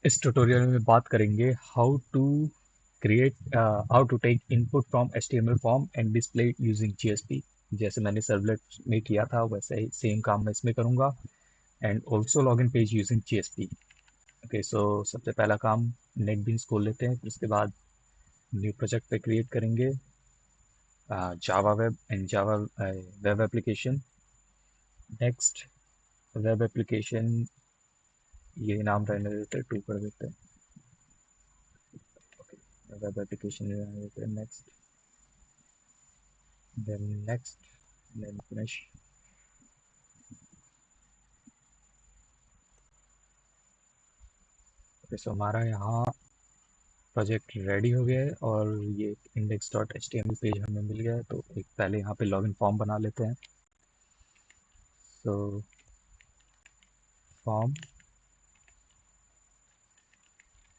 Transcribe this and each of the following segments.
इस ट्यूटोरियल में बात करेंगे how to take input from HTML form and display using JSP। जैसे मैंने सर्वलेट में किया था वैसे ही सेम काम मैं इसमें करूंगा। And also login page using JSP। Okay, so सबसे पहला काम नेटबीन्स खोल लेते हैं, फिर उसके बाद न्यू प्रोजेक्ट पे क्रिएट करेंगे Java web and Java web application. Next web application, ये नाम रहने देते हैं, 2 कर देते हैं। वेब एप्लीकेशन रहने देते हैं। Next, then next, then finish। Okay, so हमारा यहाँ प्रोजेक्ट रेडी हो गया है और ये index.html पेज हमें मिल गया है। तो एक पहले यहाँ पे लॉगिन फॉर्म बना लेते हैं। सो फॉर्म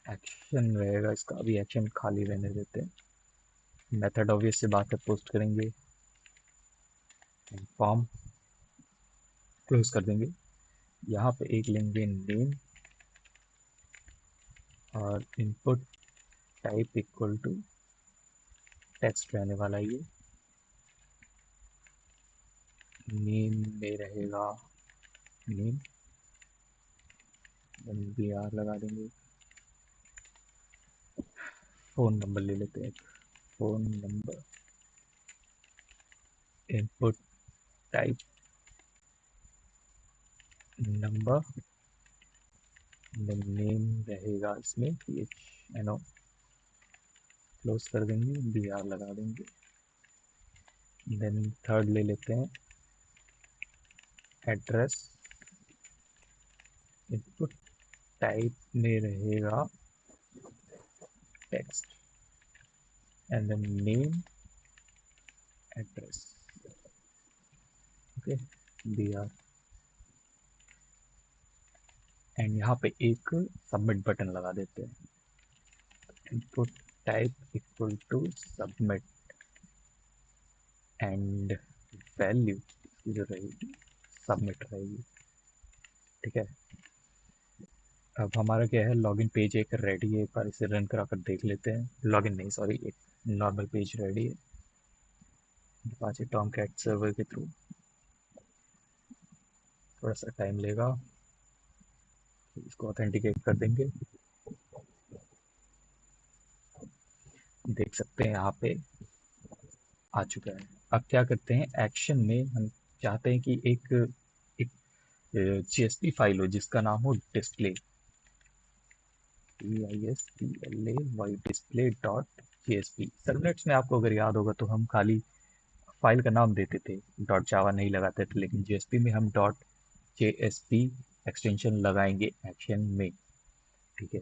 एक्शन रहेगा, इसका अभी एक्शन खाली रहने देते हैं। मेथड ऑब्वियस से बात है, पोस्ट करेंगे। फॉर्म क्लोज कर देंगे। यहाँ पे एक लेंगे नेम और input type equal to text रहने वाला है। ये नेम में रहेगा नेम, बी आर लगा देंगे। फ़ोन नंबर ले लेते हैं, phone number. Input type number, name रहेगा इसमें PHNO। क्लोज कर देंगे, BR लगा देंगे। देन थर्ड ले लेते हैं एड्रेस। इनपुट टाइप में रहेगा text and then name address. Okay, BR and यहाँ पे एक सबमिट बटन लगा देते हैं। Input type equal to submit and value जो रहेगी सबमिट रहेगी। ठीक है, अब हमारा क्या है, लॉगिन पेज एक रेडी है। एक बार इसे रन करा कर देख लेते हैं। लॉगिन नहीं, सॉरी, एक नॉर्मल पेज रेडी है अपाचे टॉमकैट सर्वर के थ्रू। थोड़ा सा टाइम लेगा, इसको ऑथेंटिकेट कर देंगे। देख सकते हैं यहाँ पे आ चुका है। अब क्या करते हैं, एक्शन में हम चाहते हैं कि एक JSP फाइल हो जिसका नाम हो display, DISPLAY display dot JSP। Servlets में आपको अगर याद होगा तो हम खाली फाइल का नाम देते थे, डॉट जावा नहीं लगाते थे, लेकिन JSP में हम डॉट JSP एक्सटेंशन लगाएंगे एक्शन में। ठीक है,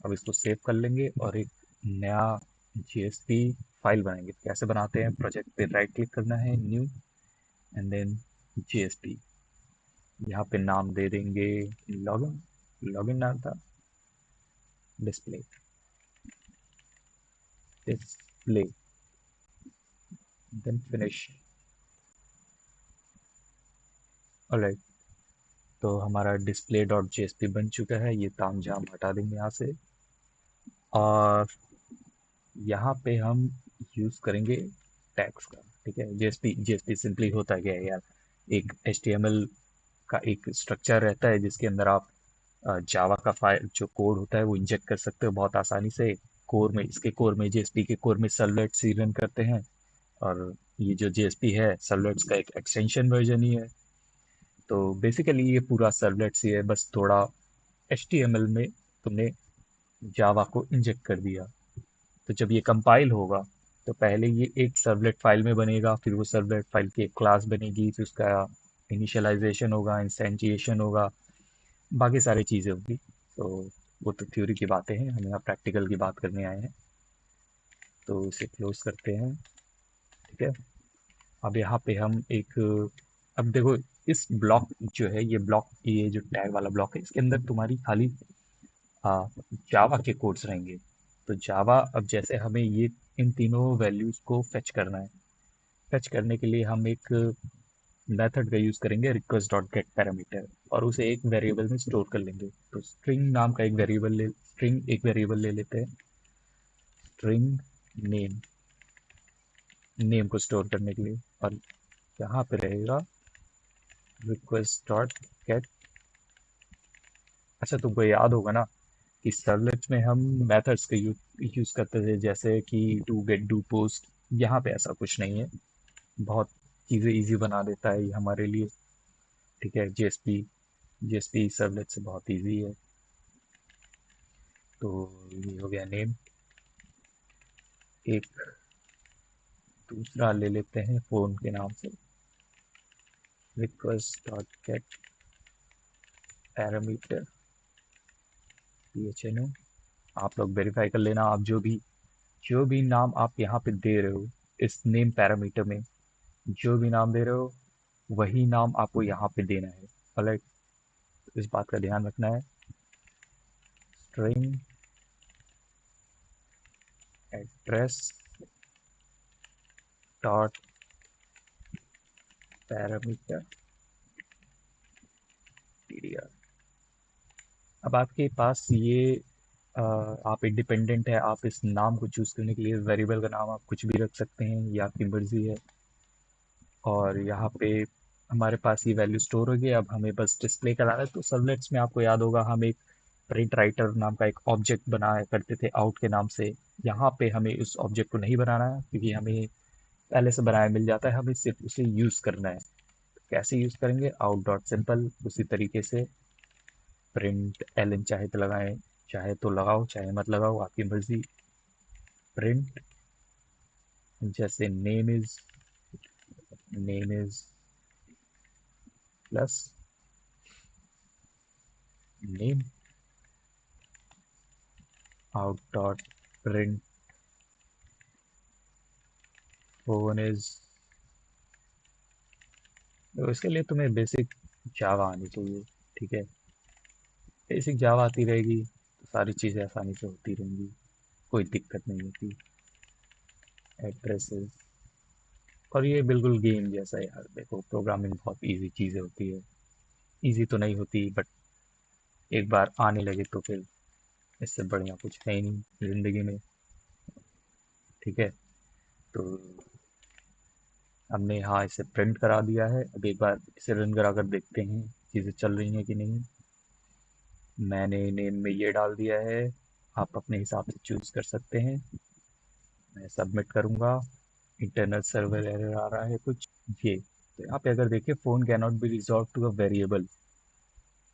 अब इसको सेव कर लेंगे और एक नया JSP फाइल बनाएंगे। कैसे बनाते हैं, प्रोजेक्ट पे राइट क्लिक करना है, न्यू एंड देन JSP। यहाँ पे नाम दे देंगे लॉगिन, लॉगिन नाम था, display, display, then finish. Alright, तो हमारा डिस्प्ले डॉट JSP बन चुका है। ये ताम झाम हटा देंगे यहाँ से और यहाँ पे हम यूज करेंगे टैग्स का। ठीक है, जेएसपी सिंपली होता है क्या है यार, एक HTML का एक स्ट्रक्चर रहता है जिसके अंदर आप जावा का फाइल जो कोड होता है वो इंजेक्ट कर सकते हो बहुत आसानी से। कोर में, इसके कोर में, JSP के कोर में सर्वलेट्स ही रन करते हैं और ये जो JSP है सर्वलेट्स का एक एक्सटेंशन वर्जन ही है। तो बेसिकली ये पूरा सर्वलेट्स ही है, बस थोड़ा HTML में तुमने जावा को इंजेक्ट कर दिया। तो जब ये कंपाइल होगा तो पहले ये एक सर्वलेट फाइल में बनेगा, फिर वो सर्वलेट फाइल की एक क्लास बनेगी, फिर उसका इनिशियलाइजेशन होगा, इंस्टेंटिएशन होगा, बाकी सारी चीज़ें होगी। तो वो तो थ्योरी की बातें हैं, हम यहाँ प्रैक्टिकल की बात करने आए हैं। तो इसे क्लोज करते हैं। ठीक है, अब यहाँ पे हम एक, अब देखो इस ब्लॉक जो है, ये ब्लॉक, ये जो टैग वाला ब्लॉक है, इसके अंदर तुम्हारी खाली जावा के कोड्स रहेंगे। तो जावा, अब जैसे हमें ये इन तीनों वैल्यूज को फेच करना है, फेच करने के लिए हम एक मेथड का यूज करेंगे रिक्वेस्ट डॉट गेट पैरामीटर, और उसे एक वेरिएबल में स्टोर कर लेंगे। तो स्ट्रिंग एक वेरिएबल ले लेते हैं, स्ट्रिंग नेम, नेम को स्टोर करने के लिए। और यहाँ पे रहेगा रिक्वेस्ट डॉट गेट। अच्छा, तुमको याद होगा ना कि सर्वलेट्स में हम मेथड्स का यूज करते थे, जैसे कि डू, गेट, डू, पोस्ट। यहाँ पे ऐसा कुछ नहीं है, बहुत चीज़ें इजी बना देता है ये हमारे लिए। ठीक है, जेएसपी सर्वलेट से बहुत इजी है। तो ये हो गया नेम। एक दूसरा ले लेते हैं फोन के नाम से, request dot gate parameter phno। आप लोग वेरीफाई कर लेना, आप जो भी नाम आप यहाँ पे दे रहे हो इस नेम पैरामीटर में, जो भी नाम दे रहे हो वही नाम आपको यहाँ पे देना है। अलग, इस बात का ध्यान रखना है। String address dot parameter pdr। अब आपके पास ये आप इंडिपेंडेंट है, आप इस नाम को चूज करने के लिए वेरिएबल का नाम आप कुछ भी रख सकते हैं, ये आपकी मर्जी है। और यहाँ पे हमारे पास ये वैल्यू स्टोर हो गई, अब हमें बस डिस्प्ले कराना है। तो सर्वलेट्स में आपको याद होगा हम एक प्रिंट राइटर नाम का एक ऑब्जेक्ट बनाया करते थे आउट के नाम से। यहाँ पे हमें उस ऑब्जेक्ट को नहीं बनाना है, क्योंकि हमें पहले से बनाया मिल जाता है, हमें सिर्फ उसे यूज करना है। कैसे यूज करेंगे? आउट डॉट सिंपल, उसी तरीके से प्रिंट एलन चाहे तो लगाएं, चाहे तो लगाओ, चाहे मत लगाओ, आपकी मर्जी। प्रिंट जैसे name is plus name, out dot print phone is. तो इसके लिए तुम्हें बेसिक जावा आनी चाहिए। ठीक है, बेसिक जावा आती रहेगी तो सारी चीज़ें आसानी से होती रहेंगी, कोई दिक्कत नहीं होती। एड्रेसेस, और ये बिल्कुल गेम जैसा है यार, देखो प्रोग्रामिंग बहुत इजी चीज़ें होती है। इजी तो नहीं होती, बट एक बार आने लगे तो फिर इससे बढ़िया कुछ है ही नहीं जिंदगी में। ठीक है, तो हमने यहाँ इसे प्रिंट करा दिया है। अब एक बार इसे रन करा कर देखते हैं चीज़ें चल रही हैं कि नहीं। मैंने नेम में ये डाल दिया है, आप अपने हिसाब से चूज कर सकते हैं। मैं सबमिट करूंगा, इंटरनल सर्वर एरर आ रहा है कुछ। ये तो यहाँ पे अगर देखें, phone can not be resolve to a variable.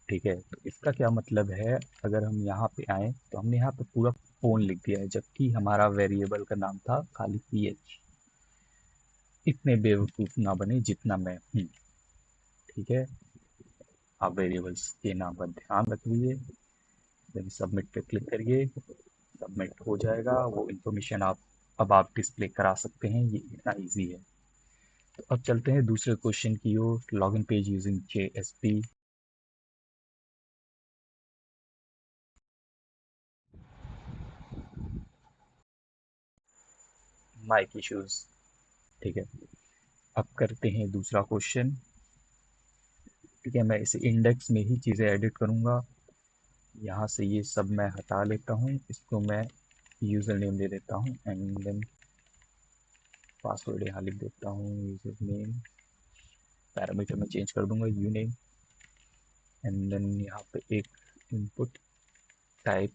ठीक है, तो इसका क्या मतलब है? अगर हम यहाँ पे आए तो हमने यहाँ पे पूरा फोन लिख दिया है, जबकि हमारा वेरिएबल का नाम था खाली ph। इतने बेवकूफ ना बने जितना मैं हूँ। ठीक है, आप वेरिएबल्स के नाम का ध्यान रखिए। देन सबमिट पे क्लिक करिए, सबमिट हो जाएगा। वो इन्फॉर्मेशन अब आप डिस्प्ले करा सकते हैं, ये इतना इजी है। तो अब चलते हैं दूसरे क्वेश्चन की ओर। Login page using JSP. Mic issues. ठीक है, अब करते हैं दूसरा क्वेश्चन। ठीक है, मैं इसे इंडेक्स में ही चीज़ें एडिट करूँगा। यहाँ से ये सब मैं हटा लेता हूँ, इसको मैं यूज़र नेम दे देता हूँ, एंड देन पासवर्ड यहाँ लिख देता हूँ, यूज़र नेम। पैरामीटर में चेंज कर दूंगा यू नेम, एंड देन यहाँ पे एक इनपुट टाइप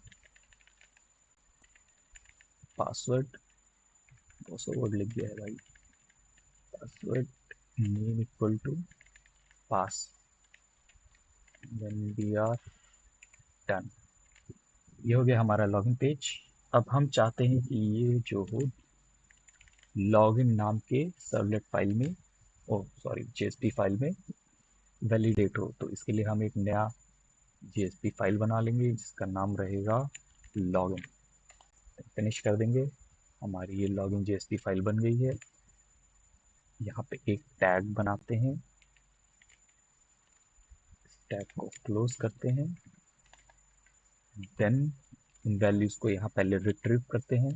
पासवर्ड। पासवर्ड लिख दिया है भाई, password name equal to pass, then we are done. ये हो गया हमारा लॉगिन पेज। अब हम चाहते हैं कि ये जो हो लॉगिन नाम के सर्वलेट फाइल में, ओ सॉरी जेएसपी फाइल में वैलिडेट हो। तो इसके लिए हम एक नया जेएसपी फाइल बना लेंगे जिसका नाम रहेगा लॉगिन। फिनिश कर देंगे, हमारी ये लॉगिन जेएसपी फाइल बन गई है। यहाँ पे एक टैग बनाते हैं, टैग को क्लोज करते हैं। देन इन वैल्यूज को यहाँ पहले रिट्रीव करते हैं,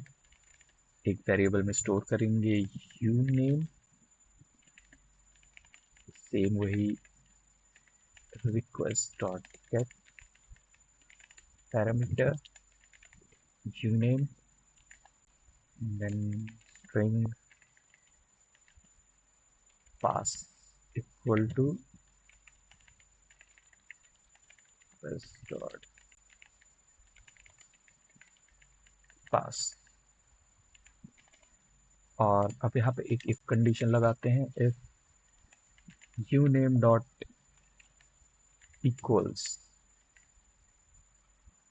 एक वेरिएबल में स्टोर करेंगे यू नेम, सेम वही request dot get parameter uname, and then string pass equal to request dot pass। और अब यहाँ पे एक if कंडीशन लगाते हैं, if uname dot equals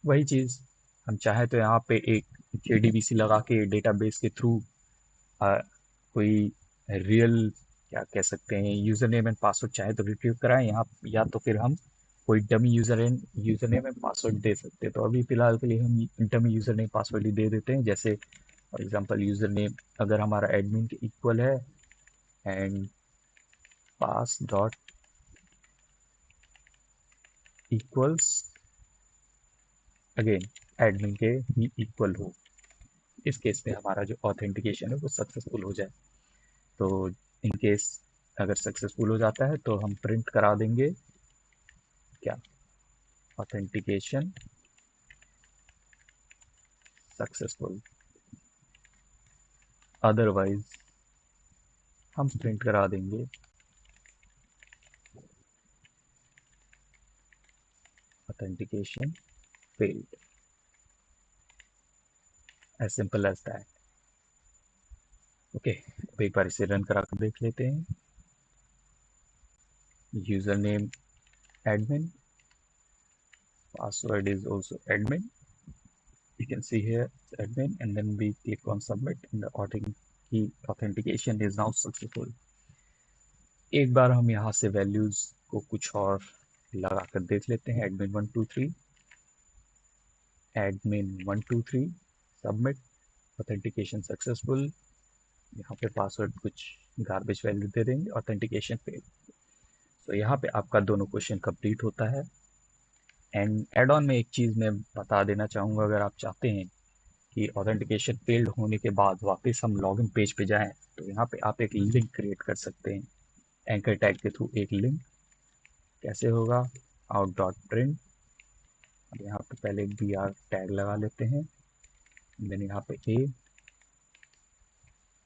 वही चीज, हम चाहे तो यहाँ पे एक JDBC लगा के डेटाबेस के थ्रू कोई रियल क्या कह सकते हैं यूजर नेम एंड पासवर्ड चाहे तो रिट्रीव कराएं यहाँ, या तो फिर हम कोई dummy user name and password दे सकते हैं। तो अभी फिलहाल के लिए हम डमी यूजर नेम पासवर्ड ही दे देते हैं। जैसे फॉर एग्जांपल यूजर नेम अगर हमारा एडमिन के इक्वल है and pass dot equals again admin के ही इक्वल हो, इस केस में हमारा जो ऑथेंटिकेशन है वो सक्सेसफुल हो जाए। तो इन केस अगर सक्सेसफुल हो जाता है तो हम प्रिंट करा देंगे क्या, ऑथेंटिकेशन सक्सेसफुल। अदरवाइज हम प्रिंट करा देंगे authentication failed, as simple as that. Okay, अब एक बार इसे रन करा कर देख लेते हैं। User name admin, password is also admin, you can see here it's admin, and then we click on submit and the authentication is now successful। एक बार हम यहाँ से वैल्यूज को कुछ और लगा कर देख लेते हैं। admin123 submit, authentication successful. यहाँ पे पासवर्ड कुछ गार्बेज वैल्यू दे देंगे, ऑथेंटिकेशन फेल। तो यहाँ पे आपका दोनों क्वेश्चन कंप्लीट होता है। एंड एड ऑन में एक चीज़ मैं बता देना चाहूँगा, अगर आप चाहते हैं कि ऑथेंटिकेशन फेल्ड होने के बाद वापस हम लॉगिन पेज पे जाएं, तो यहाँ पे आप एक लिंक क्रिएट कर सकते हैं एंकर टैग के थ्रू। एक लिंक कैसे होगा, आउट डॉट प्रिंट, यहाँ पे पहले बी आर टैग लगा लेते हैं, देन यहाँ पे ए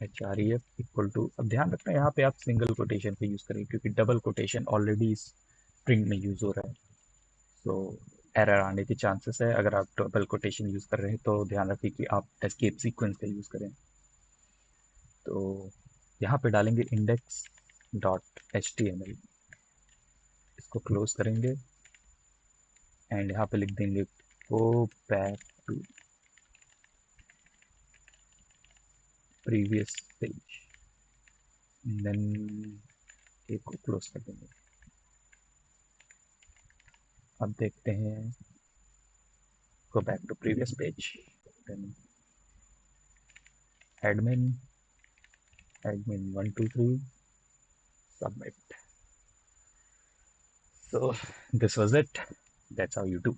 href इक्वल टू, अब ध्यान रखना यहाँ पे आप सिंगल कोटेशन पे यूज करें क्योंकि डबल कोटेशन ऑलरेडी इस स्ट्रिंग में यूज हो रहा है, तो एरर आने के चांसेस है। अगर आप डबल कोटेशन यूज कर रहे हैं तो ध्यान रखिए कि आप एस्केप सीक्वेंस का यूज करें। तो यहाँ पे डालेंगे इंडेक्स डॉट html, इसको क्लोज करेंगे एंड यहाँ पे लिख देंगे go back to previous page, then एक को क्लोज कर देंगे। अब देखते हैं, go back to previous page, then admin123 submit। So this was it, that's how you do।